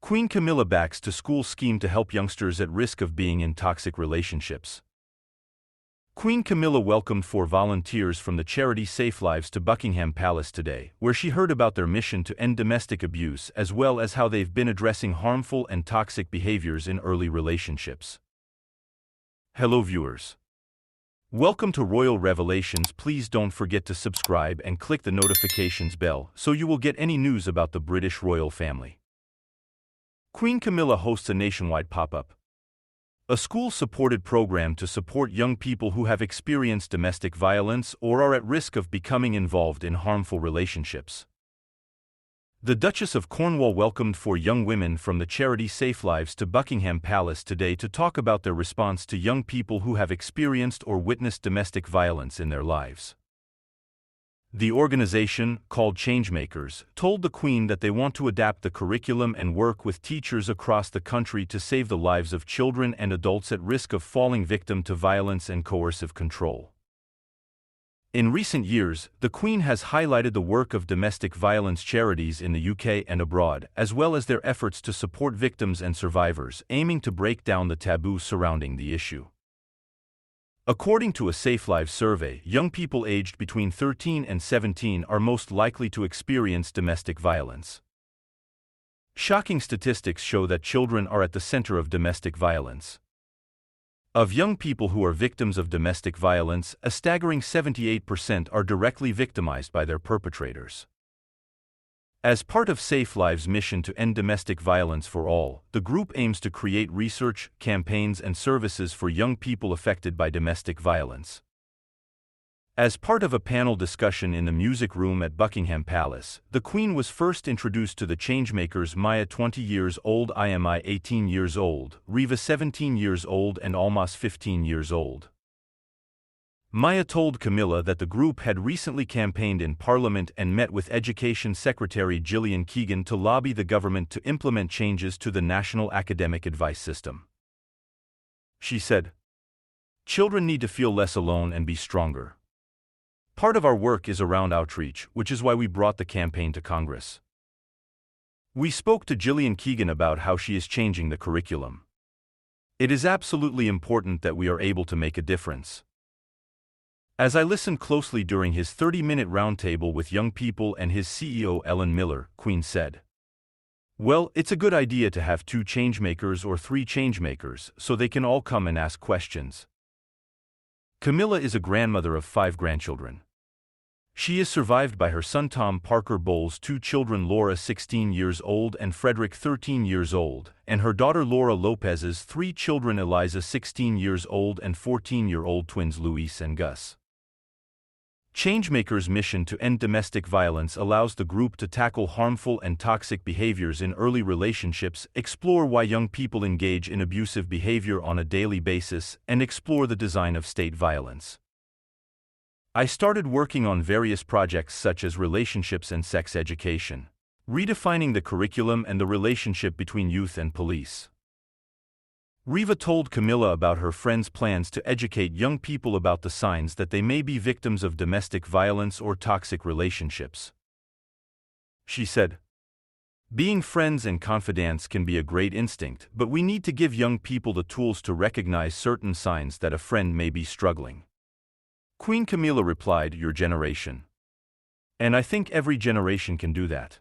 Queen Camilla backs to school scheme to help youngsters at risk of being in toxic relationships. Queen Camilla welcomed 4 volunteers from the charity SafeLives to Buckingham Palace today, where she heard about their mission to end domestic abuse as well as how they've been addressing harmful and toxic behaviors in early relationships. Hello viewers. Welcome to Royal Revelations. Please don't forget to subscribe and click the notifications bell so you will get any news about the British royal family. Queen Camilla hosts a nationwide pop-up, a school-supported program to support young people who have experienced domestic violence or are at risk of becoming involved in harmful relationships. The Duchess of Cornwall welcomed 4 young women from the charity SafeLives to Buckingham Palace today to talk about their response to young people who have experienced or witnessed domestic violence in their lives. The organization, called Changemakers, told the Queen that they want to adapt the curriculum and work with teachers across the country to save the lives of children and adults at risk of falling victim to violence and coercive control. In recent years, the Queen has highlighted the work of domestic violence charities in the UK and abroad, as well as their efforts to support victims and survivors, aiming to break down the taboo surrounding the issue. According to a SafeLives survey, young people aged between 13 and 17 are most likely to experience domestic violence. Shocking statistics show that children are at the center of domestic violence. Of young people who are victims of domestic violence, a staggering 78% are directly victimized by their perpetrators. As part of SafeLives' mission to end domestic violence for all, the group aims to create research, campaigns and services for young people affected by domestic violence. As part of a panel discussion in the music room at Buckingham Palace, the Queen was first introduced to the Changemakers: Maya 20 years old, Imi 18 years old, Riva 17 years old and Almas 15 years old. Maya told Camilla that the group had recently campaigned in Parliament and met with Education Secretary Gillian Keegan to lobby the government to implement changes to the National Academic Advice System. She said, "Children need to feel less alone and be stronger. Part of our work is around outreach, which is why we brought the campaign to Congress." We spoke to Gillian Keegan about how she is changing the curriculum. "It is absolutely important that we are able to make a difference." As I listened closely during his 30-minute roundtable with young people and his CEO Ellen Miller, Queen said, "Well, it's a good idea to have 2 changemakers or 3 changemakers so they can all come and ask questions." Camilla is a grandmother of 5 grandchildren. She is survived by her son Tom Parker Bowles, 2 children, Laura 16 years old and Frederick 13 years old, and her daughter Laura Lopez's 3 children, Eliza 16 years old and 14-year-old twins Luis and Gus. Changemakers' mission to end domestic violence allows the group to tackle harmful and toxic behaviors in early relationships, explore why young people engage in abusive behavior on a daily basis, and explore the design of state violence. I started working on various projects such as relationships and sex education, redefining the curriculum and the relationship between youth and police. Riva told Camilla about her friend's plans to educate young people about the signs that they may be victims of domestic violence or toxic relationships. She said, "Being friends and confidants can be a great instinct, but we need to give young people the tools to recognize certain signs that a friend may be struggling." Queen Camilla replied, "Your generation. And I think every generation can do that.